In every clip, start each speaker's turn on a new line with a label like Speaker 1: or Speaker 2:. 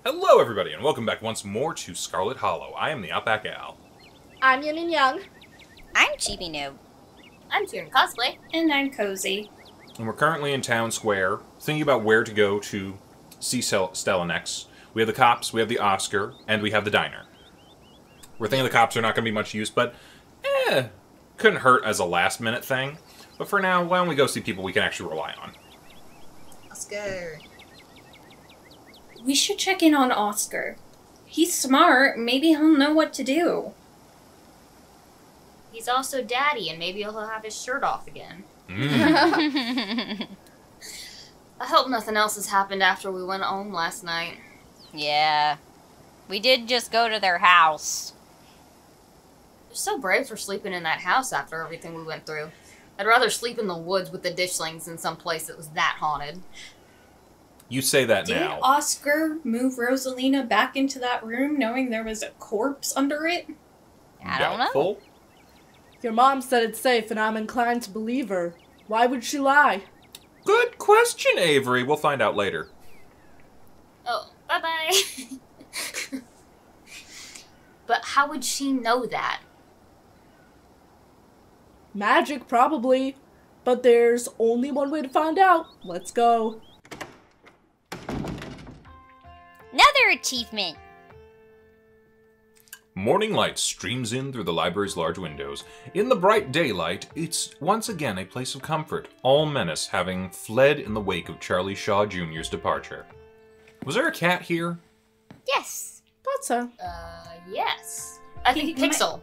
Speaker 1: Hello everybody, and welcome back once more to Scarlet Hollow. I am TheOutbackAl.
Speaker 2: I'm Yin&Jung.
Speaker 3: I'm Chibi Noob.
Speaker 4: I'm CheerandCosplay.
Speaker 5: And I'm Kozi.
Speaker 1: And we're currently in Town Square, thinking about where to go to see Stella next. We have the cops, we have the Oscar, and we have the diner. We're thinking the cops are not going to be much use, but couldn't hurt as a last-minute thing. But for now, why don't we go see people we can actually rely on?
Speaker 4: Oscar.
Speaker 5: We should check in on Oscar. He's smart. Maybe he'll know what to do.
Speaker 4: He's also daddy, and maybe he'll have his shirt off again.
Speaker 3: Yeah.
Speaker 4: I hope nothing else has happened after we went home last night.
Speaker 3: We did just go to their house.
Speaker 4: You're so brave for sleeping in that house after everything we went through. I'd rather sleep in the woods with the ditchlings than some place that was that haunted.
Speaker 1: You say that
Speaker 5: Did
Speaker 1: now.
Speaker 5: Oscar move Rosalina back into that room knowing there was a corpse under it?
Speaker 3: I don't know.
Speaker 1: Doubtful?
Speaker 2: Your mom said it's safe, and I'm inclined to believe her. Why would she lie?
Speaker 1: Good question, Avery. We'll find out later.
Speaker 4: Oh, bye-bye. But how would she know that?
Speaker 2: Magic, probably. But there's only one way to find out. Let's go.
Speaker 3: Another achievement.
Speaker 1: Morning light streams in through the library's large windows. In the bright daylight, it's once again a place of comfort, all menace having fled in the wake of Charlie Shaw Jr.'s departure. Was there a cat here?
Speaker 3: Yes.
Speaker 2: Thought so.
Speaker 4: Yes. I think
Speaker 5: He might-
Speaker 4: Pixel.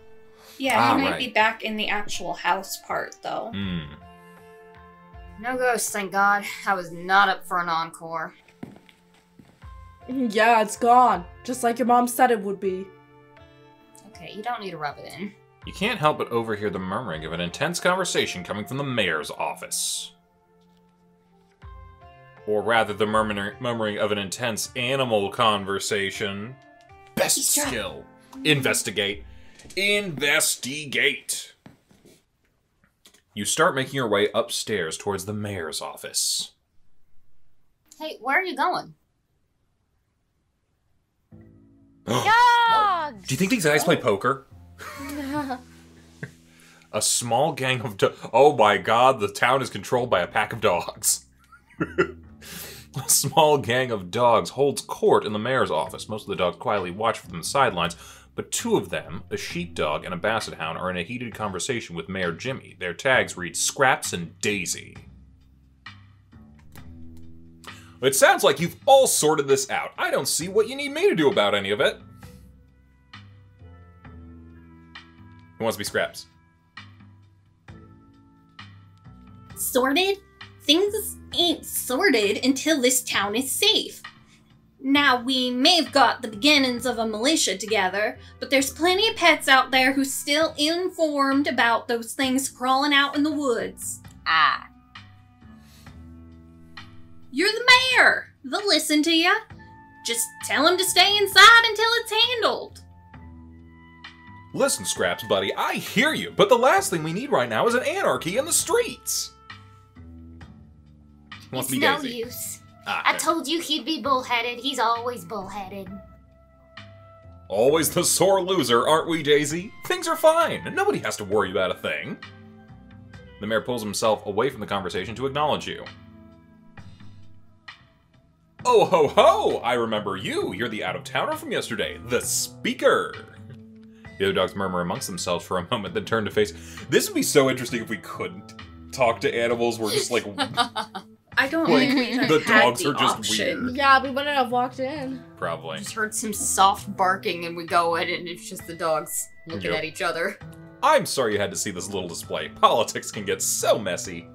Speaker 5: Yeah, he might
Speaker 1: right.
Speaker 5: be back in the actual house part, though.
Speaker 4: No ghosts, thank God. I was not up for an encore.
Speaker 2: Yeah, it's gone. Just like your mom said it would be.
Speaker 4: Okay, you don't need to rub it in.
Speaker 1: You can't help but overhear the murmuring of an intense conversation coming from the mayor's office. Or rather, the murmuring of an intense animal conversation. Best skill. Investigate. Investigate. You start making your way upstairs towards the mayor's office.
Speaker 4: Hey, where are you going?
Speaker 3: Dogs.
Speaker 1: Do you think these guys play poker? A small gang of oh my god, the town is controlled by a pack of dogs. A small gang of dogs holds court in the mayor's office. Most of the dogs quietly watch from the sidelines, but two of them, a sheepdog and a basset hound, are in a heated conversation with Mayor Jimmy. Their tags read Scraps and Daisy. It sounds like you've all sorted this out. I don't see what you need me to do about any of it. Who wants to be Scraps?
Speaker 5: Sorted? Things ain't sorted until this town is safe. Now, we may have got the beginnings of a militia together, but there's plenty of pets out there who's still informed about those things crawling out in the woods.
Speaker 3: Ah.
Speaker 5: You're the mayor. They'll listen to you. Just tell them to stay inside until it's handled.
Speaker 1: Listen, Scraps, buddy, I hear you, but the last thing we need right now is an anarchy in the streets. Who wants to be
Speaker 4: no
Speaker 1: Daisy?
Speaker 4: use.
Speaker 1: Ah,
Speaker 4: I
Speaker 1: okay.
Speaker 4: told you he'd be bullheaded. He's always bullheaded.
Speaker 1: Always the sore loser, aren't we, Daisy? Things are fine. Nobody has to worry about a thing. The mayor pulls himself away from the conversation to acknowledge you. Oh ho ho! I remember you. You're the out-of-towner from yesterday. The speaker. The other dogs murmur amongst themselves for a moment, then turn to face. This would be so interesting if we couldn't talk to animals. We're just like...
Speaker 5: I don't
Speaker 1: Like,
Speaker 5: think we
Speaker 1: the
Speaker 5: had
Speaker 1: dogs
Speaker 5: the
Speaker 1: are just
Speaker 5: option.
Speaker 1: weird.
Speaker 2: Yeah, we wouldn't have walked in.
Speaker 1: Probably.
Speaker 4: Just heard some soft barking and we go in and it's just the dogs looking
Speaker 1: Yep.
Speaker 4: at each other.
Speaker 1: I'm sorry you had to see this little display. Politics can get so messy.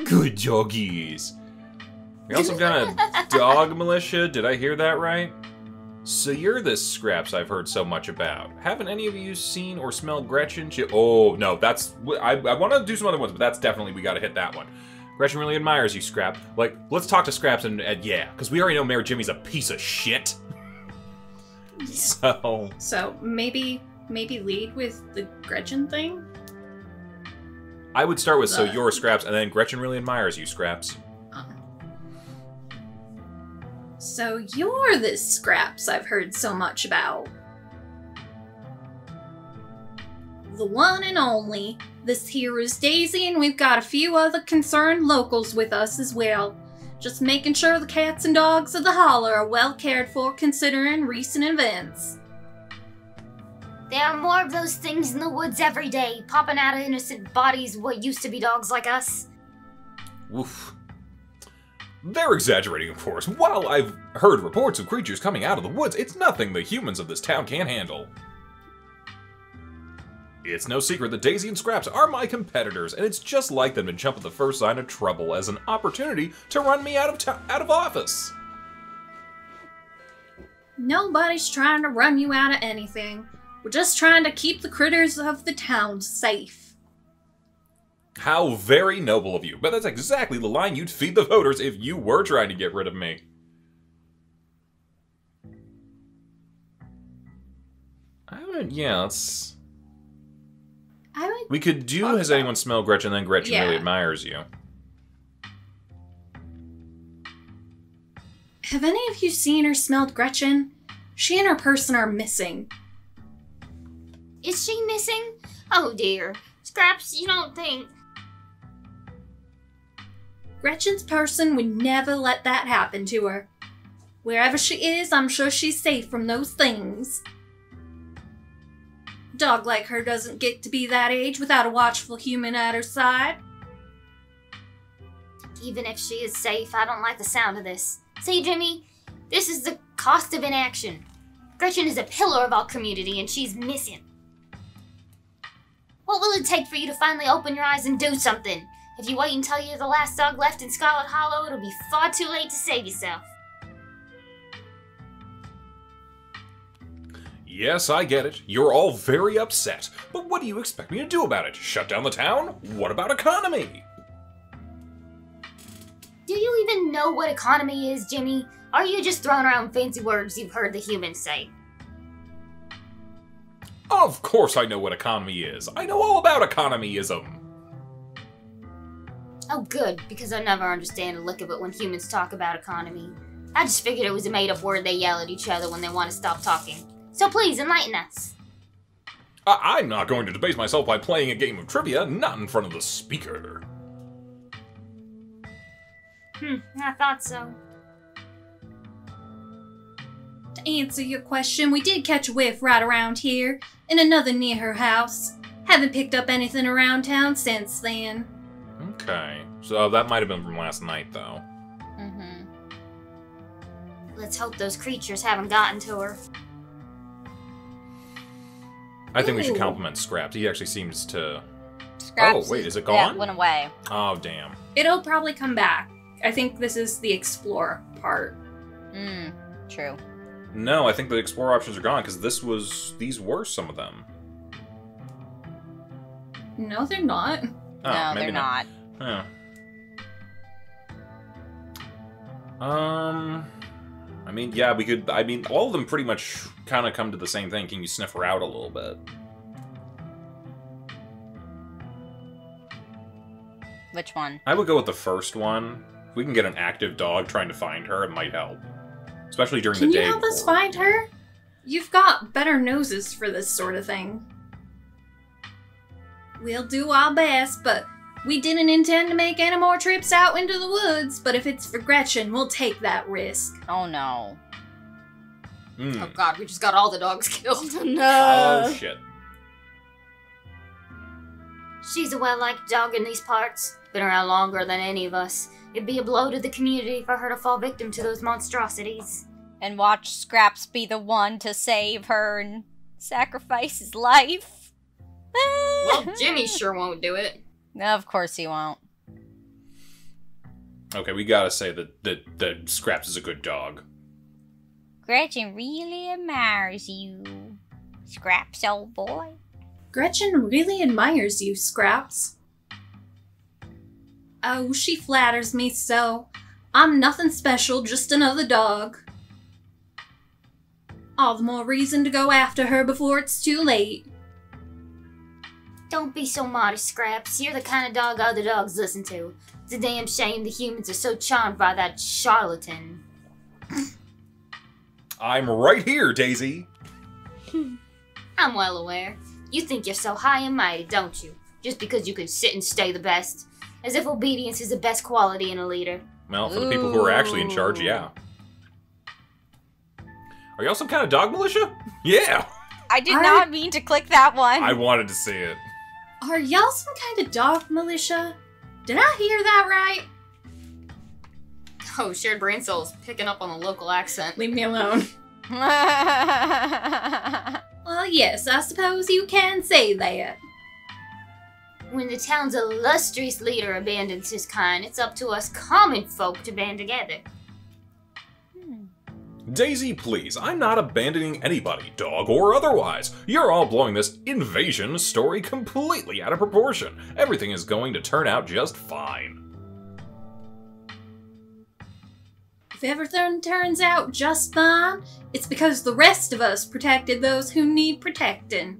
Speaker 1: Good doggies. You're some kind of dog militia? Did I hear that right? So you're this Scraps I've heard so much about. Haven't any of you seen or smelled Gretchen? Oh, no, that's... I want to do some other ones, but that's definitely... We gotta hit that one. Gretchen really admires you, Scrap. Like, let's talk to Scraps and yeah, because we already know Mayor Jimmy's a piece of shit. So...
Speaker 5: So maybe lead with the Gretchen thing?
Speaker 1: I would start with, so you're Scraps, and then Gretchen really admires you, Scraps.
Speaker 5: So you're this Scraps I've heard so much about. The one and only. This here is Daisy, and we've got a few other concerned locals with us as well. Just making sure the cats and dogs of the holler are well cared for considering recent events.
Speaker 4: There are more of those things in the woods every day, popping out of innocent bodies what used to be dogs like us.
Speaker 1: Woof. They're exaggerating, of course. While I've heard reports of creatures coming out of the woods, it's nothing the humans of this town can't handle. It's no secret that Daisy and Scraps are my competitors, and it's just like them to jump at the first sign of trouble as an opportunity to run me out of office.
Speaker 5: Nobody's trying to run you out of anything. We're just trying to keep the critters of the town safe.
Speaker 1: How very noble of you, but that's exactly the line you'd feed the voters if you were trying to get rid of me. We could do Has Anyone Smelled Gretchen, then Gretchen really admires you.
Speaker 5: Have any of you seen or smelled Gretchen? She and her person are missing.
Speaker 4: Is she missing? Oh dear. Scraps, you don't think...
Speaker 5: Gretchen's person would never let that happen to her. Wherever she is, I'm sure she's safe from those things. A dog like her doesn't get to be that age without a watchful human at her side.
Speaker 4: Even if she is safe, I don't like the sound of this. See, Jimmy, this is the cost of inaction. Gretchen is a pillar of our community, and she's missing. What will it take for you to finally open your eyes and do something? If you wait until you're the last dog left in Scarlet Hollow, it'll be far too late to save yourself.
Speaker 1: Yes, I get it. You're all very upset. But what do you expect me to do about it? Shut down the town? What about economy?
Speaker 4: Do you even know what economy is, Jimmy? Or are you just throwing around fancy words you've heard the humans say?
Speaker 1: Of course I know what economy is. I know all about economyism.
Speaker 4: Oh good, because I never understand a lick of it when humans talk about economy. I just figured it was a made-up word they yell at each other when they want to stop talking. So please, enlighten us.
Speaker 1: I'm not going to debase myself by playing a game of trivia, not in front of the speaker.
Speaker 4: I thought so.
Speaker 5: To answer your question, we did catch a whiff right around here, in another near her house. Haven't picked up anything around town since then.
Speaker 1: Okay, so that might have been from last night, though.
Speaker 4: Let's hope those creatures haven't gotten to her.
Speaker 1: I think we should compliment Scraps. He actually seems to...
Speaker 3: Scraps.
Speaker 1: Oh, wait, is it gone?
Speaker 3: Yeah, it went away.
Speaker 1: Oh, damn.
Speaker 5: It'll probably come back. I think this is the explore part.
Speaker 3: True.
Speaker 1: No, I think the explore options are gone, because these were some of them.
Speaker 5: No, they're not.
Speaker 1: Oh,
Speaker 3: No,
Speaker 1: maybe
Speaker 3: they're not.
Speaker 1: Huh. I mean, yeah, we could... I mean, all of them pretty much kind of come to the same thing. Can you sniff her out a little bit?
Speaker 3: Which one?
Speaker 1: I would go with the first one. If we can get an active dog trying to find her, it might help. Especially during the day.
Speaker 5: Can you help us find her? You've got better noses for this sort of thing. We'll do our best, but we didn't intend to make any more trips out into the woods. But if it's for Gretchen, we'll take that risk.
Speaker 3: Oh no.
Speaker 4: Oh god, we just got all the dogs killed.
Speaker 2: No.
Speaker 1: Oh, shit.
Speaker 4: She's a well-liked dog in these parts. Been around longer than any of us. It'd be a blow to the community for her to fall victim to those monstrosities.
Speaker 3: And watch Scraps be the one to save her and sacrifice his life.
Speaker 4: Well, Jimmy sure won't do it.
Speaker 3: Of course he won't.
Speaker 1: Okay, we gotta say that Scraps is a good dog.
Speaker 3: Gretchen really admires you, Scraps, old boy.
Speaker 5: Gretchen really admires you, Scraps. Oh, she flatters me so. I'm nothing special, just another dog. All the more reason to go after her before it's too late.
Speaker 4: Don't be so modest, Scraps. You're the kind of dog other dogs listen to. It's a damn shame the humans are so charmed by that charlatan.
Speaker 1: I'm right here, Daisy.
Speaker 4: I'm well aware. You think you're so high and mighty, don't you? Just because you can sit and stay the best. As if obedience is the best quality in a leader.
Speaker 1: Well, for the people who are actually in charge, yeah. Are y'all some kind of dog militia? Yeah!
Speaker 3: I did not mean to click that one.
Speaker 1: I wanted to see it.
Speaker 5: Are y'all some kind of dog militia? Did I hear that right?
Speaker 4: Oh, shared brain cells picking up on the local accent.
Speaker 5: Leave me alone. Well, yes, I suppose you can say that.
Speaker 4: When the town's illustrious leader abandons his kind, it's up to us common folk to band together.
Speaker 1: Daisy, please, I'm not abandoning anybody, dog or otherwise. You're all blowing this invasion story completely out of proportion. Everything is going to turn out just fine.
Speaker 5: If everything turns out just fine, it's because the rest of us protected those who need protecting.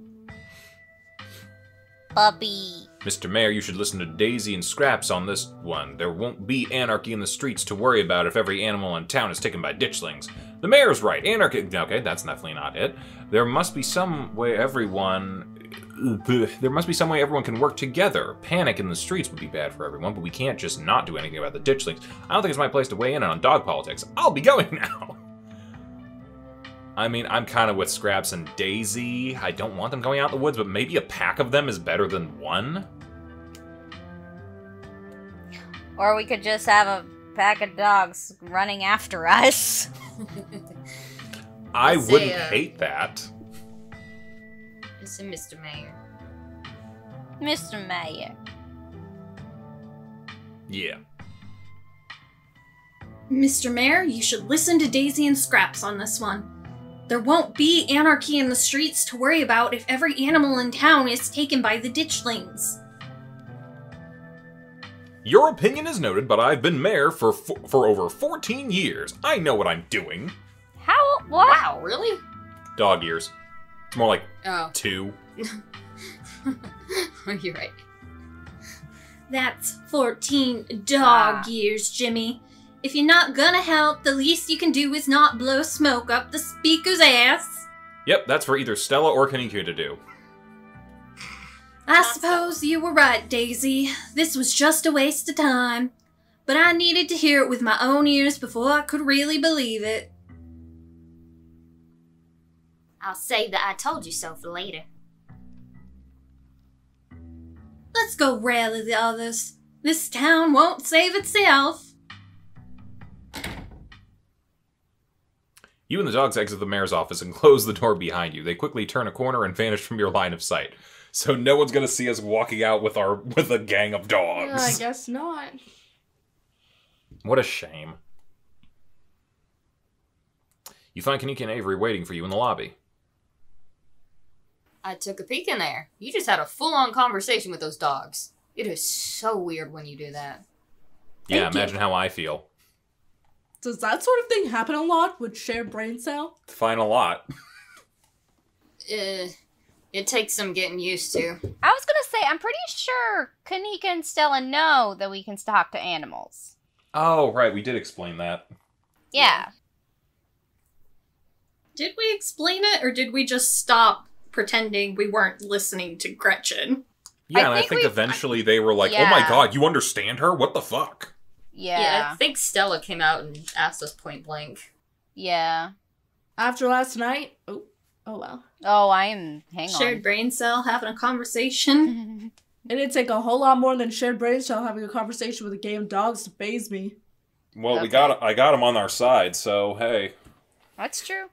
Speaker 3: Puppy.
Speaker 1: Mr. Mayor, you should listen to Daisy and Scraps on this one. There won't be anarchy in the streets to worry about if every animal in town is taken by ditchlings. The mayor's right. Anarchy... Okay, that's definitely not it. There must be some way everyone can work together. Panic in the streets would be bad for everyone, but we can't just not do anything about the ditchlings. I don't think it's my place to weigh in on dog politics. I'll be going now. I mean, I'm kind of with Scraps and Daisy. I don't want them going out in the woods, but maybe a pack of them is better than one?
Speaker 3: Or we could just have a pack of dogs running after us.
Speaker 1: I wouldn't hate that.
Speaker 4: Listen, Mr. Mayor.
Speaker 3: Mr. Mayor.
Speaker 1: Yeah.
Speaker 5: Mr. Mayor, you should listen to Daisy and Scraps on this one. There won't be anarchy in the streets to worry about if every animal in town is taken by the ditchlings.
Speaker 1: Your opinion is noted, but I've been mayor for over 14 years. I know what I'm doing.
Speaker 3: How? What?
Speaker 4: Wow, really?
Speaker 1: Dog years. It's more like 2.
Speaker 4: You're right.
Speaker 5: That's 14 dog years, Jimmy. If you're not gonna help, the least you can do is not blow smoke up the speaker's ass.
Speaker 1: Yep, that's for either Stella or Kanika to do.
Speaker 5: I suppose you were right, Daisy. This was just a waste of time. But I needed to hear it with my own ears before I could really believe it.
Speaker 4: I'll save that I told you so for later.
Speaker 5: Let's go rally the others. This town won't save itself.
Speaker 1: You and the dogs exit the mayor's office and close the door behind you. They quickly turn a corner and vanish from your line of sight. So no one's gonna see us walking out with a gang of dogs.
Speaker 2: I guess not.
Speaker 1: What a shame. You find Kanika and Avery waiting for you in the lobby.
Speaker 4: I took a peek in there. You just had a full-on conversation with those dogs. It is so weird when you do that.
Speaker 1: Yeah, imagine how I feel.
Speaker 2: Does that sort of thing happen a lot with shared brain cell?
Speaker 1: Fine a lot.
Speaker 4: It takes some getting used to.
Speaker 3: I was gonna say, I'm pretty sure Kanika and Stella know that we can talk to animals.
Speaker 1: Oh, right, we did explain that.
Speaker 3: Yeah.
Speaker 5: Did we explain it, or did we just stop pretending we weren't listening to Gretchen?
Speaker 1: Yeah, and I think eventually they were like, oh my god, you understand her? What the fuck?
Speaker 3: Yeah.
Speaker 4: I think Stella came out and asked us point blank.
Speaker 3: Yeah.
Speaker 2: After last night? Oh well.
Speaker 3: Oh, hang on.
Speaker 5: Shared brain cell having a conversation.
Speaker 2: It didn't take a whole lot more than shared brain cell having a conversation with a game of dogs to faze me.
Speaker 1: Well, I got him on our side, so hey.
Speaker 3: That's true.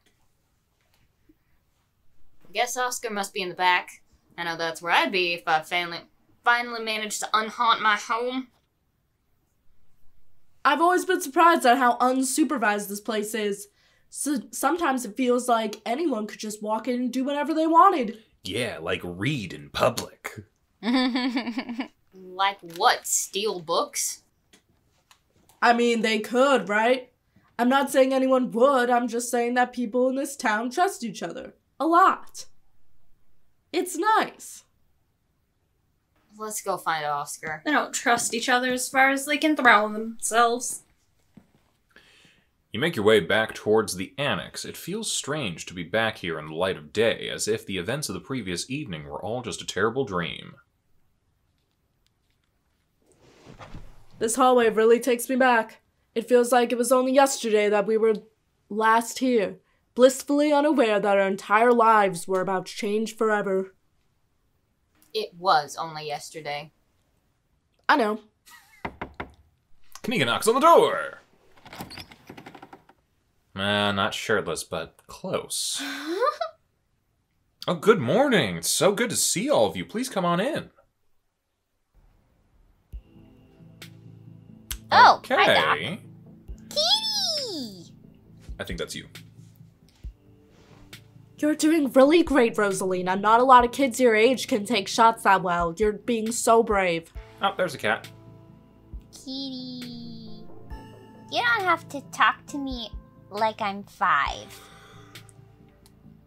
Speaker 4: I guess Oscar must be in the back. I know that's where I'd be if I finally managed to unhaunt my home.
Speaker 2: I've always been surprised at how unsupervised this place is. So sometimes it feels like anyone could just walk in and do whatever they wanted.
Speaker 1: Yeah, like read in public.
Speaker 4: Like what? Steal books?
Speaker 2: I mean, they could, right? I'm not saying anyone would, I'm just saying that people in this town trust each other. A lot. It's nice.
Speaker 4: Let's go find Oscar.
Speaker 5: They don't trust each other as far as they can throw themselves.
Speaker 1: You make your way back towards the annex. It feels strange to be back here in the light of day, as if the events of the previous evening were all just a terrible dream.
Speaker 2: This hallway really takes me back. It feels like it was only yesterday that we were last here, blissfully unaware that our entire lives were about to change forever.
Speaker 4: It was only yesterday.
Speaker 2: I know.
Speaker 1: Kanika knocks on the door! Not shirtless, but close. Oh, good morning. It's so good to see all of you. Please come on in.
Speaker 3: Oh,
Speaker 1: okay.
Speaker 3: hi, Doc. Kitty!
Speaker 1: I think that's you.
Speaker 2: You're doing really great, Rosalina. Not a lot of kids your age can take shots that well. You're being so brave.
Speaker 1: Oh, there's a cat.
Speaker 3: Kitty. You don't have to talk to me like I'm 5.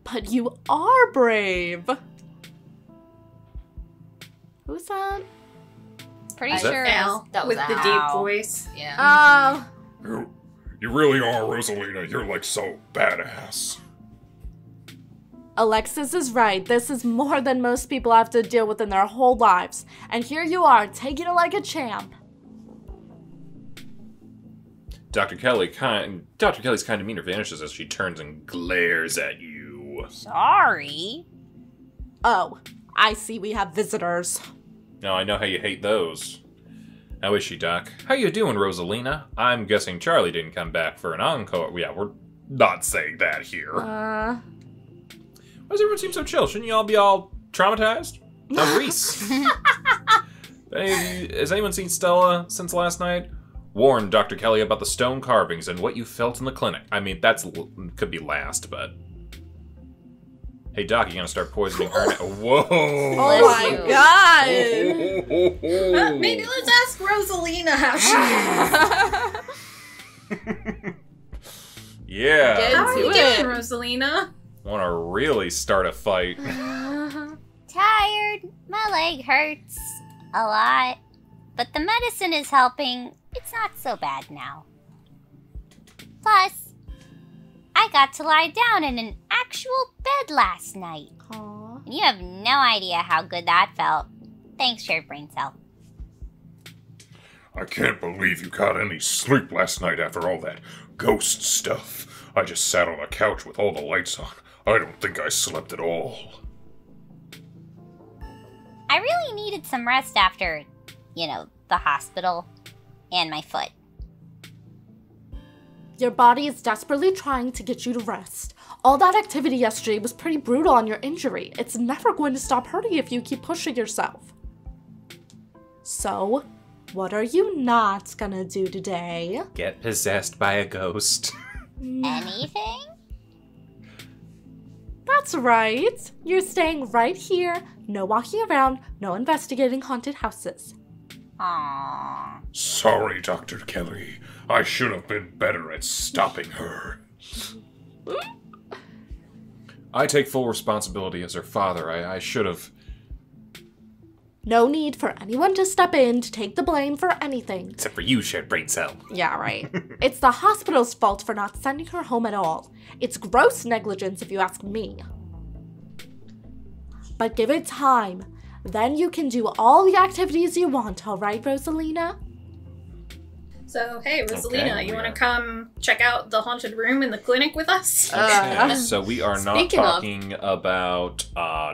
Speaker 2: But you are brave. Who's that?
Speaker 3: Pretty
Speaker 1: Is that
Speaker 3: sure
Speaker 5: Al,
Speaker 4: that was
Speaker 5: with the
Speaker 4: Al.
Speaker 5: deep voice.
Speaker 4: Yeah.
Speaker 6: You really are, Rosalina. You're like so badass.
Speaker 2: Alexis is right. This is more than most people have to deal with in their whole lives. And here you are, taking it like a champ.
Speaker 1: Dr. Kelly's kind demeanor vanishes as she turns and glares at you.
Speaker 3: sorry.
Speaker 2: Oh, I see we have visitors.
Speaker 1: Now I know how you hate those. How is she, Doc? How you doing, Rosalina? I'm guessing Charlie didn't come back for an encore. Yeah, we're not saying that here. Why does everyone seem so chill? Shouldn't you all be all traumatized? Now, Reese. Has anyone seen Stella since last night? Warn Dr. Kelly about the stone carvings and what you felt in the clinic. I mean, could be last, but... Hey, Doc, you gonna start poisoning her now? Whoa!
Speaker 2: Oh my god!
Speaker 5: Maybe let's ask Rosalina how she is.
Speaker 1: Yeah.
Speaker 2: Get
Speaker 5: How are you
Speaker 2: into it.
Speaker 5: doing, Rosalina?
Speaker 1: Wanna really start a fight.
Speaker 3: Tired. My leg hurts a lot. But the medicine is helping. It's not so bad now. Plus, I got to lie down in an actual bed last night.
Speaker 2: Aww.
Speaker 3: And you have no idea how good that felt. Thanks, Shared Brain Cell.
Speaker 6: I can't believe you got any sleep last night after all that ghost stuff. I just sat on a couch with all the lights on. I don't think I slept at all.
Speaker 3: I really needed some rest after, the hospital and my foot.
Speaker 2: Your body is desperately trying to get you to rest. All that activity yesterday was pretty brutal on your injury. It's never going to stop hurting if you keep pushing yourself. So, what are you not gonna do today?
Speaker 1: Get possessed by a ghost.
Speaker 3: Anything?
Speaker 2: That's right. You're staying right here. No walking around, no investigating haunted houses.
Speaker 3: Aww.
Speaker 6: Sorry, Dr. Kelly. I should have been better at stopping her.
Speaker 1: I take full responsibility as her father. I should have...
Speaker 2: No need for anyone to step in to take the blame for anything.
Speaker 1: Except for you, Shared Brain Cell.
Speaker 2: Yeah, right. It's the hospital's fault for not sending her home at all. It's gross negligence if you ask me. But give it time. Then you can do all the activities you want, alright, Rosalina?
Speaker 5: So, hey, Rosalina,
Speaker 1: Okay,
Speaker 5: you want
Speaker 1: yeah.
Speaker 5: to come check out the haunted room in the clinic with us?
Speaker 1: Okay, so we are not
Speaker 2: Speaking of-
Speaker 1: talking about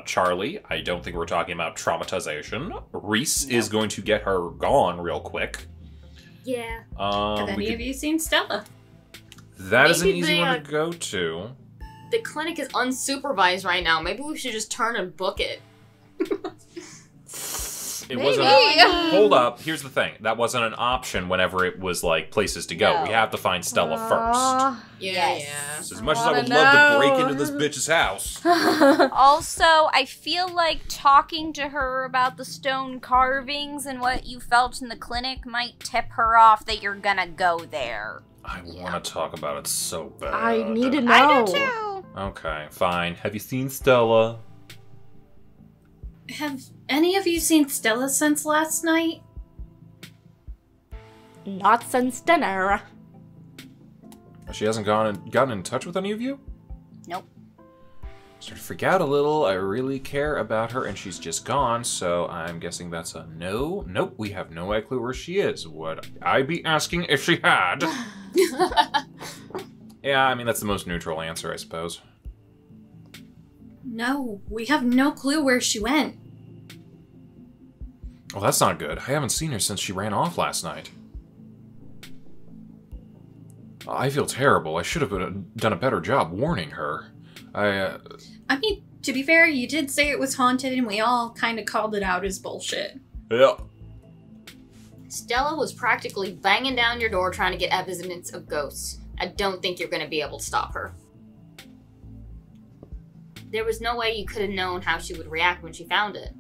Speaker 1: Charlie. I don't think we're talking about traumatization. Reese is going to get her gone real quick.
Speaker 4: Yeah.
Speaker 5: Have any
Speaker 1: we
Speaker 5: of you seen Stella?
Speaker 1: that is an
Speaker 4: Maybe
Speaker 1: easy
Speaker 4: they,
Speaker 1: one to go to.
Speaker 4: The clinic is unsupervised right now. Maybe we should just turn and book it.
Speaker 1: It wasn't. Hold up. Here's the thing. That wasn't an option whenever it was like places to go.
Speaker 3: No.
Speaker 1: We have to find Stella first.
Speaker 4: Yeah,
Speaker 3: Yes.
Speaker 1: So as much as I
Speaker 2: Wanna
Speaker 1: would love to break
Speaker 2: know.
Speaker 1: into this bitch's house,
Speaker 3: Also, I feel like talking to her about the stone carvings and what you felt in the clinic might tip her off that you're gonna go there.
Speaker 1: I want to talk about it so bad.
Speaker 2: I need to know.
Speaker 3: I do too.
Speaker 1: Okay, fine. Have you seen Stella?
Speaker 5: Have any of you seen Stella since last night?
Speaker 2: Not since dinner.
Speaker 1: She hasn't gotten in touch with any of you?
Speaker 3: Nope.
Speaker 1: Started to freak out a little. I really care about her, and she's just gone, so I'm guessing that's a no. Nope, we have no clue where she is. Would I be asking if she had? Yeah, I mean, that's the most neutral answer, I suppose.
Speaker 5: No, we have no clue where she went.
Speaker 1: Well, that's not good. I haven't seen her since she ran off last night. I feel terrible. I should have done a better job warning her.
Speaker 5: I mean, to be fair, you did say it was haunted and we all kind of called it out as bullshit.
Speaker 1: Yeah.
Speaker 4: Stella was practically banging down your door trying to get evidence of ghosts. I don't think you're going to be able to stop her. There was no way you could have known how she would react when she found it.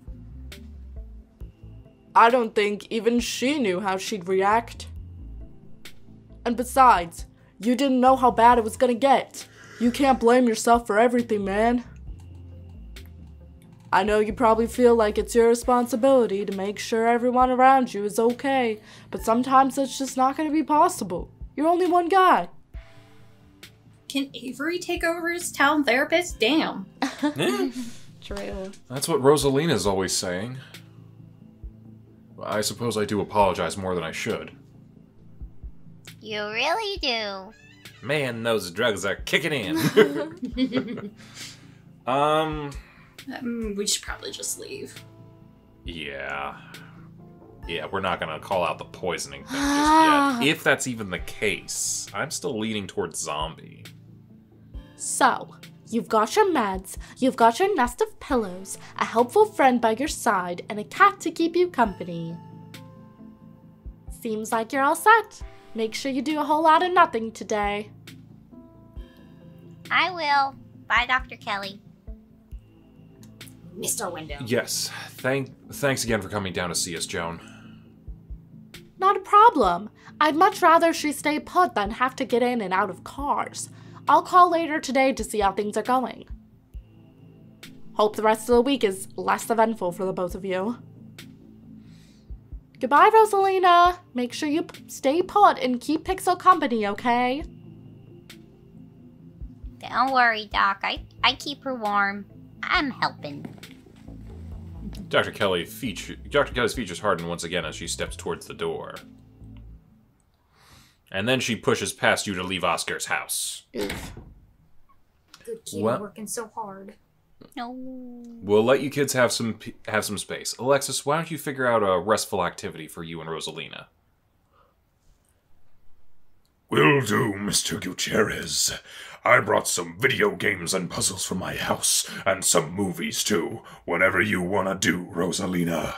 Speaker 2: I don't think even she knew how she'd react. And besides, you didn't know how bad it was gonna get. You can't blame yourself for everything, man. I know you probably feel like it's your responsibility to make sure everyone around you is okay, but sometimes it's just not gonna be possible. You're only one guy.
Speaker 5: Can Avery take over as town therapist? Damn.
Speaker 1: Yeah.
Speaker 2: True.
Speaker 1: That's what Rosalina's always saying. I suppose I do apologize more than I should.
Speaker 3: You really do.
Speaker 1: Man, those drugs are kicking in.
Speaker 5: We should probably just leave.
Speaker 1: Yeah. Yeah, we're not gonna call out the poisoning thing just yet. If that's even the case. I'm still leaning towards zombie.
Speaker 2: So, you've got your meds, you've got your nest of pillows, a helpful friend by your side, and a cat to keep you company. Seems like you're all set. Make sure you do a whole lot of nothing today.
Speaker 3: I will. Bye, Dr. Kelly.
Speaker 4: Missed our window.
Speaker 1: Yes. Thanks again for coming down to see us, Joan.
Speaker 2: Not a problem. I'd much rather she stay put than have to get in and out of cars. I'll call later today to see how things are going. Hope the rest of the week is less eventful for the both of you. Goodbye, Rosalina. Make sure you stay put and keep Pixel company, okay?
Speaker 3: Don't worry, Doc. I keep her warm. I'm helping.
Speaker 1: Dr. Kelly's features harden once again as she steps towards the door. And then she pushes past you to leave Oscar's house.
Speaker 2: Oof.
Speaker 4: Good kid,
Speaker 1: What?
Speaker 4: working so hard.
Speaker 3: No.
Speaker 1: We'll let you kids have some space. Alexis, why don't you figure out a restful activity for you and Rosalina?
Speaker 6: Will do, Mr. Gutierrez. I brought some video games and puzzles from my house, and some movies too. Whatever you wanna do, Rosalina.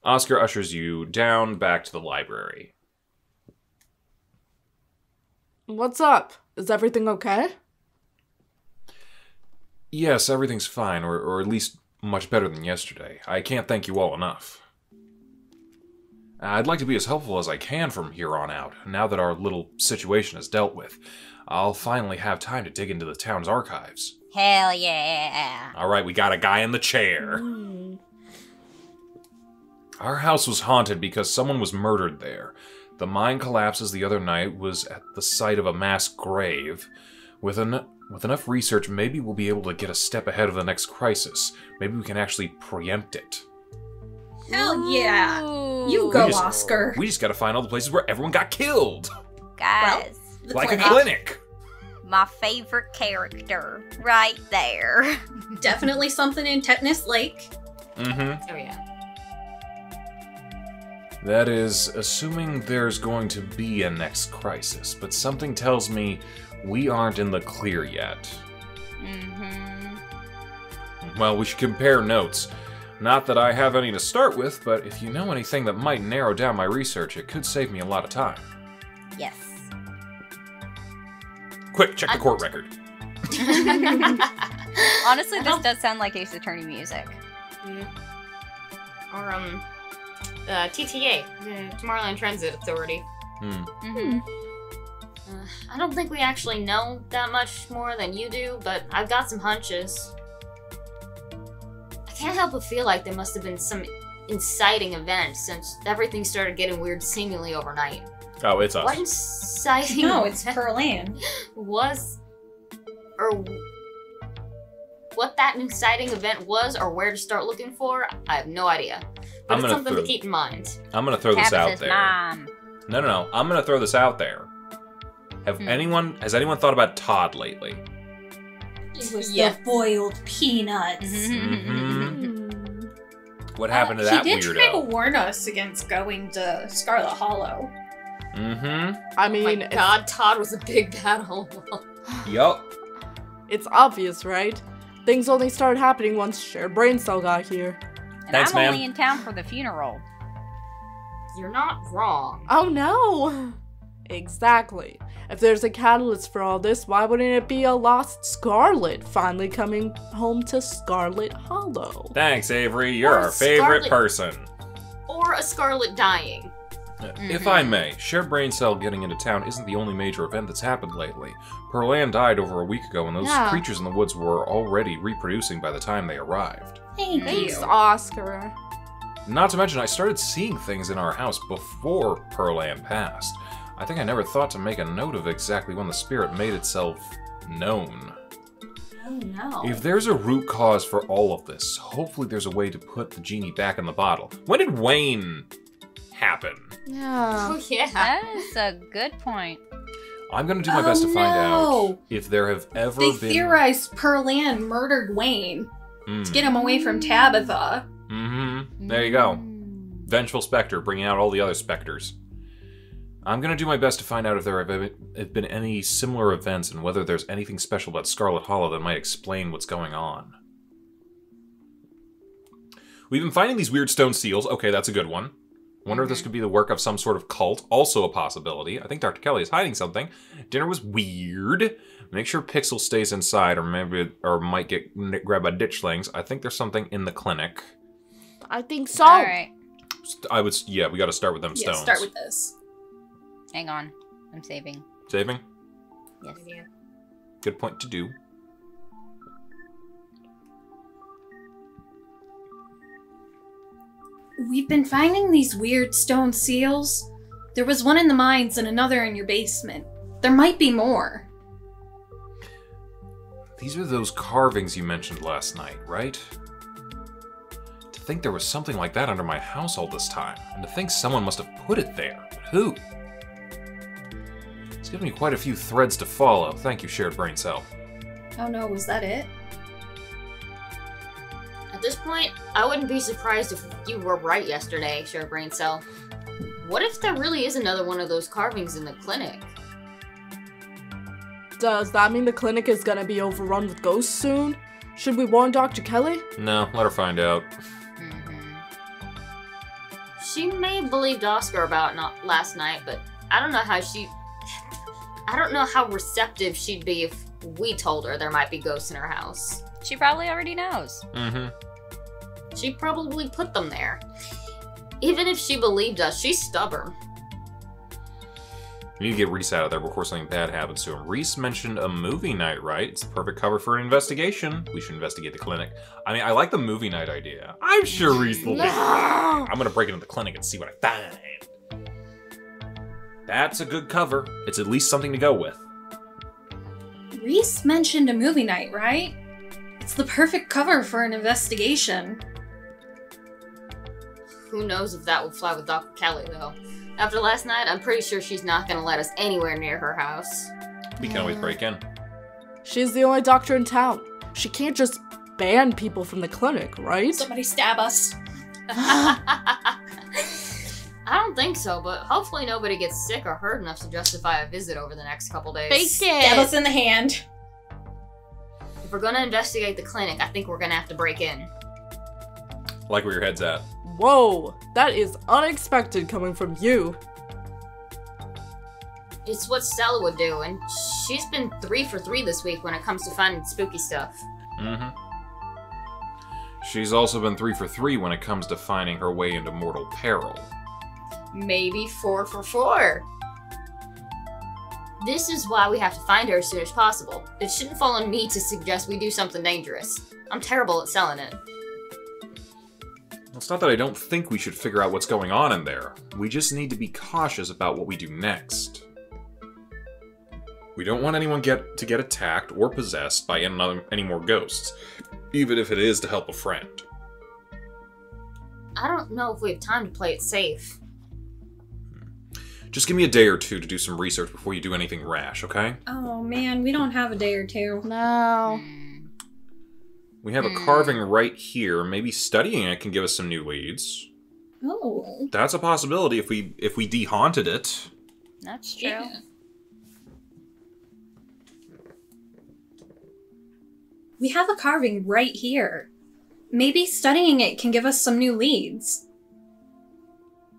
Speaker 1: Oscar ushers you down back to the library.
Speaker 2: What's up? Is everything okay?
Speaker 1: Yes, everything's fine, or at least much better than yesterday. I can't thank you all enough. I'd like to be as helpful as I can from here on out, now that our little situation is dealt with. I'll finally have time to dig into the town's archives.
Speaker 3: Hell yeah.
Speaker 1: Alright, we got a guy in the chair. Our house was haunted because someone was murdered there. The mine collapses the other night was at the site of a mass grave. With enough research, maybe we'll be able to get a step ahead of the next crisis. Maybe we can actually preempt it.
Speaker 5: Hell yeah.
Speaker 3: Ooh.
Speaker 5: You go, Oscar.
Speaker 1: We just gotta find all the places where everyone got killed.
Speaker 3: Guys,
Speaker 5: The
Speaker 1: Like
Speaker 5: clinic.
Speaker 1: a clinic.
Speaker 3: my favorite character right there.
Speaker 5: Definitely something in Tetanus Lake.
Speaker 1: Mm-hmm.
Speaker 4: Oh yeah.
Speaker 1: That is, assuming there's going to be a next crisis, but something tells me we aren't in the clear yet.
Speaker 3: Mm-hmm.
Speaker 1: Well, we should compare notes. Not that I have any to start with, but if you know anything that might narrow down my research, it could save me a lot of time.
Speaker 3: Yes.
Speaker 1: Quick, check the court record.
Speaker 3: Honestly, this does sound like Ace Attorney music.
Speaker 4: Or TTA, the Tomorrowland Transit Authority.
Speaker 3: Mm-hmm.
Speaker 4: I don't think we actually know that much more than you do, but I've got some hunches. I can't help but feel like there must have been some inciting event since everything started getting weird seemingly overnight.
Speaker 1: Oh, it's us.
Speaker 4: What inciting
Speaker 5: No, it's
Speaker 4: event
Speaker 5: Pearl Ann.
Speaker 4: was, or what that inciting event was, or where to start looking for, I have no idea. But it's something to keep in mind.
Speaker 1: I'm gonna throw this out
Speaker 3: Tabitha's
Speaker 1: there.
Speaker 3: mom.
Speaker 1: No. I'm gonna throw this out there. Has anyone thought about Todd lately?
Speaker 5: It was
Speaker 4: Yes.
Speaker 5: the boiled peanuts.
Speaker 1: What happened to that
Speaker 5: He did try to
Speaker 1: weirdo?
Speaker 5: warn us against going to Scarlet Hollow.
Speaker 2: I
Speaker 4: Oh
Speaker 2: mean,
Speaker 4: my god, Todd was a big bad hole.
Speaker 1: Yup.
Speaker 2: it's obvious, right? Things only started happening once Shared Brain Cell got here.
Speaker 3: And
Speaker 1: Thanks,
Speaker 3: I'm
Speaker 1: ma'am.
Speaker 3: only in town for the funeral.
Speaker 4: You're not wrong.
Speaker 2: Oh no! Exactly. If there's a catalyst for all this, why wouldn't it be a lost Scarlet finally coming home to Scarlet Hollow?
Speaker 1: Thanks, Avery. You're
Speaker 4: Or
Speaker 1: our favorite
Speaker 4: Scarlet-
Speaker 1: person.
Speaker 4: Or a Scarlet dying.
Speaker 1: If I may, Shared Brain Cell getting into town isn't the only major event that's happened lately. Pearl Ann died over a week ago, and those
Speaker 2: Yeah.
Speaker 1: creatures in the woods were already reproducing by the time they arrived.
Speaker 5: Thank
Speaker 2: Thanks,
Speaker 5: you.
Speaker 2: Oscar.
Speaker 1: Not to mention, I started seeing things in our house before Pearl Ann passed. I think I never thought to make a note of exactly when the spirit made itself known.
Speaker 5: Oh no.
Speaker 1: If there's a root cause for all of this, hopefully there's a way to put the genie back in the bottle. When did Wayne happen?
Speaker 2: Yeah.
Speaker 4: Oh yeah.
Speaker 3: That is a good point.
Speaker 1: I'm gonna do my best to find out if there have ever
Speaker 5: They
Speaker 1: been...
Speaker 5: theorized Pearl Ann murdered Wayne to get him away from Tabitha.
Speaker 1: There you go. Vengeful Spectre, bringing out all the other specters. I'm gonna do my best to find out if there have been any similar events and whether there's anything special about Scarlet Hollow that might explain what's going on. We've been finding these weird stone seals. Okay, that's a good one. Wonder if this could be the work of some sort of cult. Also a possibility. I think Dr. Kelly is hiding something. Dinner was weird. Make sure Pixel stays inside, or might get grabbed by ditchlings. I think there's something in the clinic.
Speaker 2: I think so.
Speaker 3: Alright.
Speaker 1: Yeah, we got to start with them
Speaker 5: Yeah,
Speaker 1: stones.
Speaker 5: start with this.
Speaker 3: Hang on. I'm saving.
Speaker 1: Saving.
Speaker 3: Yes.
Speaker 1: Good point to do.
Speaker 5: We've been finding these weird stone seals. There was one in the mines and another in your basement. There might be more.
Speaker 1: These are those carvings you mentioned last night, right? To think there was something like that under my house all this time, and to think someone must have put it there. But who? It's given me quite a few threads to follow. Thank you, Shared Brain Cell.
Speaker 5: Oh no, was that it?
Speaker 4: At this point, I wouldn't be surprised if you were right yesterday, Shared Brain Cell. What if there really is another one of those carvings in the clinic?
Speaker 2: Does that mean the clinic is gonna be overrun with ghosts soon? Should we warn Dr. Kelly?
Speaker 1: No, let her find out.
Speaker 4: She may have believed Oscar about not last night, but I don't know how receptive she'd be if we told her there might be ghosts in her house.
Speaker 3: She probably already knows.
Speaker 4: She probably put them there. Even if she believed us, she's stubborn.
Speaker 1: We need to get Reese out of there before something bad happens to him. Reese mentioned a movie night, right? It's the perfect cover for an investigation. We should investigate the clinic. I mean, I like the movie night idea. I'm sure Reese will. I'm gonna break into the clinic and see what I find. That's a good cover. It's at least something to go with.
Speaker 5: Reese mentioned a movie night, right? It's the perfect cover for an investigation.
Speaker 4: Who knows if that would fly with Dr. Kelly, though. After last night, I'm pretty sure she's not gonna let us anywhere near her house.
Speaker 1: We can always break in.
Speaker 2: She's the only doctor in town. She can't just ban people from the clinic, right?
Speaker 5: Somebody stab us.
Speaker 4: I don't think so, but hopefully nobody gets sick or hurt enough to justify a visit over the next couple days.
Speaker 5: Stab us in the hand.
Speaker 4: If we're gonna investigate the clinic, I think we're gonna have to break in.
Speaker 1: Like where your head's at.
Speaker 2: Whoa, that is unexpected coming from you.
Speaker 4: It's what Stella would do, and she's been 3 for 3 this week when it comes to finding spooky stuff.
Speaker 1: She's also been 3 for 3 when it comes to finding her way into mortal peril.
Speaker 4: Maybe 4 for 4. This is why we have to find her as soon as possible. It shouldn't fall on me to suggest we do something dangerous. I'm terrible at selling it.
Speaker 1: It's not that I don't think we should figure out what's going on in there. We just need to be cautious about what we do next. We don't want anyone to get attacked or possessed by any more ghosts, even if it is to help a friend.
Speaker 4: I don't know if we have time to play it safe.
Speaker 1: Just give me a day or two to do some research before you do anything rash, okay?
Speaker 5: Oh man, we don't have a day or two.
Speaker 2: No.
Speaker 1: We have a carving right here. Maybe studying it can give us some new leads.
Speaker 5: Oh.
Speaker 1: That's a possibility if we de-haunted it.
Speaker 3: That's true.
Speaker 5: Yeah. We have a carving right here. Maybe studying it can give us some new leads.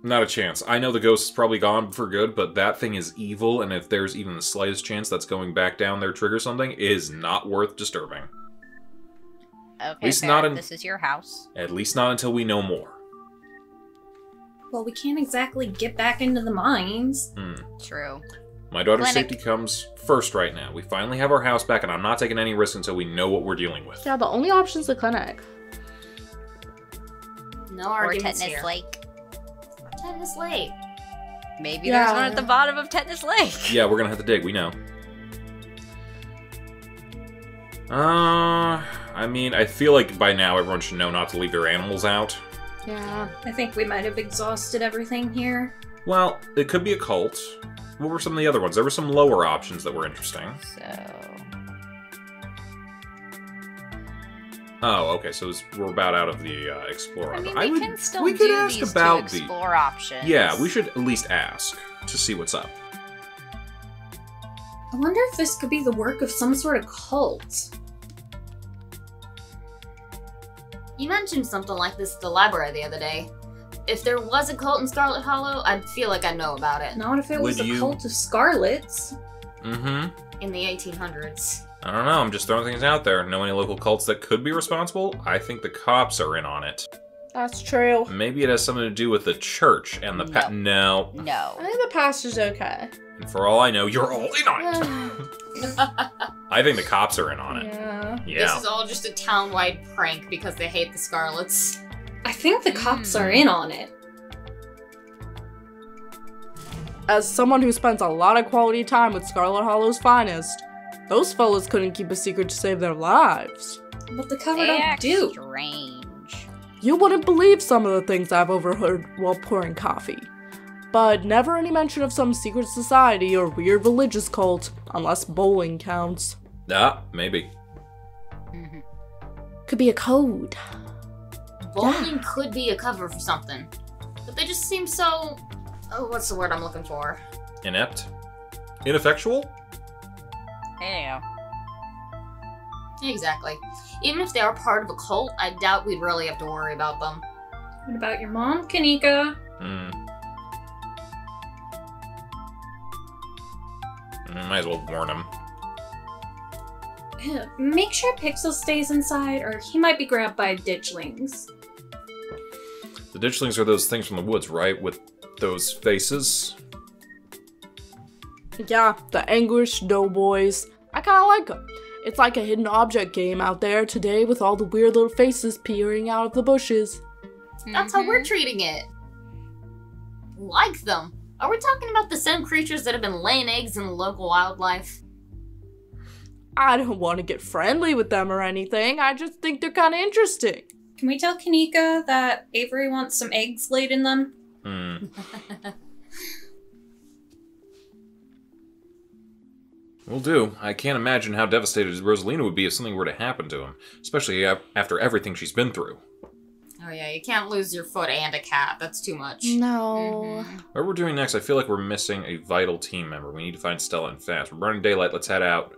Speaker 1: Not a chance. I know the ghost is probably gone for good, but that thing is evil, and if there's even the slightest chance that's going back down there trigger something, it is not worth disturbing.
Speaker 3: Okay,
Speaker 1: least
Speaker 3: fair.
Speaker 1: not in-
Speaker 3: This is your house.
Speaker 1: At least not until we know more.
Speaker 5: Well, we can't exactly get back into the mines.
Speaker 3: True.
Speaker 1: My daughter's
Speaker 3: Clinic.
Speaker 1: safety comes first right now. We finally have our house back, and I'm not taking any risks until we know what we're dealing with.
Speaker 2: Yeah, the only option's the clinic.
Speaker 4: No
Speaker 3: Or
Speaker 4: arguments
Speaker 3: Tetanus
Speaker 4: here.
Speaker 3: Lake.
Speaker 4: Tetanus Lake.
Speaker 3: Maybe
Speaker 2: Yeah.
Speaker 3: there's one at the bottom of Tetanus Lake.
Speaker 1: Yeah, we're gonna have to dig, we know. I mean, I feel like by now everyone should know not to leave their animals out.
Speaker 2: Yeah.
Speaker 5: I think we might have exhausted everything here.
Speaker 1: Well, it could be a cult. What were some of the other ones? There were some lower options that were interesting.
Speaker 3: So...
Speaker 1: Oh, okay, so we're about out of the Explorer.
Speaker 3: I mean, we can still
Speaker 1: we
Speaker 3: do
Speaker 1: could ask
Speaker 3: these
Speaker 1: about
Speaker 3: to explore options.
Speaker 1: Yeah, we should at least ask to see what's up.
Speaker 5: I wonder if this could be the work of some sort of cult.
Speaker 4: You mentioned something like this at the library the other day. If there was a cult in Scarlet Hollow, I'd feel like I'd know about it.
Speaker 5: Not if it was
Speaker 1: Would
Speaker 5: a
Speaker 1: you-
Speaker 5: cult of Scarlets.
Speaker 1: Mm-hmm.
Speaker 4: In the 1800s.
Speaker 1: I don't know, I'm just throwing things out there. Know any local cults that could be responsible? I think the cops are in on it.
Speaker 2: That's true.
Speaker 1: Maybe it has something to do with the church and the No.
Speaker 2: I
Speaker 3: No.
Speaker 2: think the pastor's okay.
Speaker 1: And for all I know, you're all in on it. I think the cops are in on it.
Speaker 2: Yeah.
Speaker 1: Yeah.
Speaker 4: This is all just a town-wide prank because they hate the Scarlets.
Speaker 5: I think the cops are in on it.
Speaker 2: As someone who spends a lot of quality time with Scarlet Hollow's finest, those fellas couldn't keep a secret to save their lives.
Speaker 5: But the covered
Speaker 3: They
Speaker 5: up
Speaker 3: act
Speaker 5: do.
Speaker 3: strange.
Speaker 2: You wouldn't believe some of the things I've overheard while pouring coffee. But never any mention of some secret society or weird religious cult, unless bowling counts.
Speaker 1: Ah, maybe.
Speaker 2: Could be a code.
Speaker 4: Bowling could be a cover for something. But they just seem so... Oh, what's the word I'm looking for?
Speaker 1: Inept? Ineffectual?
Speaker 3: There you
Speaker 4: Exactly. Even if they are part of a cult, I doubt we'd really have to worry about them.
Speaker 5: What about your mom, Kanika?
Speaker 1: Might as well warn him.
Speaker 5: Make sure Pixel stays inside, or he might be grabbed by ditchlings.
Speaker 1: The ditchlings are those things from the woods, right? With those faces?
Speaker 2: Yeah, the anguished doughboys. I kinda like them. It's like a hidden object game out there today with all the weird little faces peering out of the bushes.
Speaker 4: That's how we're treating it. Like them. Are we talking about the same creatures that have been laying eggs in the local wildlife?
Speaker 2: I don't want to get friendly with them or anything, I just think they're kinda interesting.
Speaker 5: Can we tell Kanika that Avery wants some eggs laid in them?
Speaker 1: Will do. I can't imagine how devastated Rosalina would be if something were to happen to him, especially after everything she's been through.
Speaker 4: Oh yeah, you can't lose your foot and a cat. That's too much.
Speaker 2: No.
Speaker 1: What we're doing next, I feel like we're missing a vital team member. We need to find Stella and fast. We're burning daylight. Let's head out.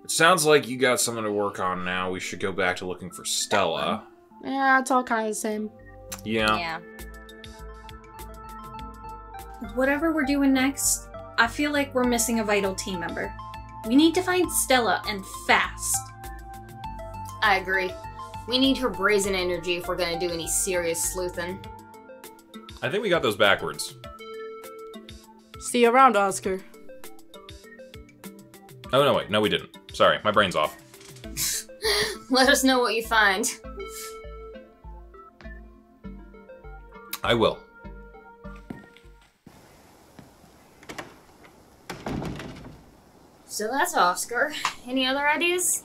Speaker 1: It sounds like you got something to work on now. We should go back to looking for Stella.
Speaker 2: Yeah, it's all kind of the same.
Speaker 1: Yeah.
Speaker 3: Yeah.
Speaker 5: Whatever we're doing next, I feel like we're missing a vital team member. We need to find Stella, and fast.
Speaker 4: I agree. We need her brazen energy if we're gonna do any serious sleuthing.
Speaker 1: I think we got those backwards.
Speaker 2: See you around, Oscar.
Speaker 1: Oh, no, wait. No, we didn't. Sorry, my brain's off.
Speaker 4: Let us know what you find.
Speaker 1: I will.
Speaker 4: So that's Oscar. Any other ideas?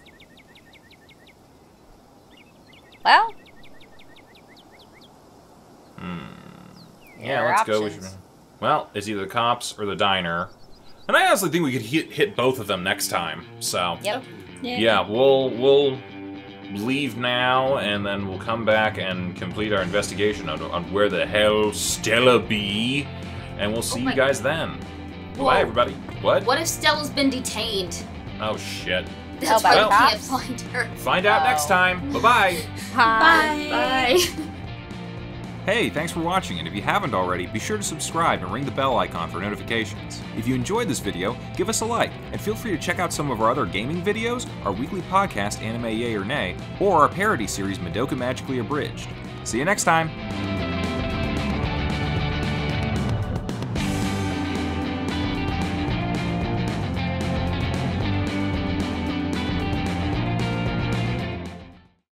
Speaker 3: Well,
Speaker 1: Yeah,
Speaker 3: Your
Speaker 1: let's go.
Speaker 3: options.
Speaker 1: Well, it's either the cops or the diner. And I honestly think we could hit both of them next time. So,
Speaker 3: yep.
Speaker 1: yeah, we'll leave now, and then we'll come back and complete our investigation on where the hell Stella be, and we'll see you guys then.
Speaker 4: Whoa.
Speaker 1: Bye, everybody. What?
Speaker 4: What if Stella's been detained?
Speaker 1: Oh, shit.
Speaker 4: That's
Speaker 3: by
Speaker 4: why
Speaker 3: the
Speaker 4: we can't
Speaker 3: cops?
Speaker 4: find her.
Speaker 1: Find out next time. Bye-bye.
Speaker 4: Bye.
Speaker 1: Hey, thanks for watching, and if you haven't already, be sure to subscribe and ring the bell icon for notifications. If you enjoyed this video, give us a like, and feel free to check out some of our other gaming videos, our weekly podcast Anime Yay or Nay, or our parody series Madoka Magically Abridged. See you next time!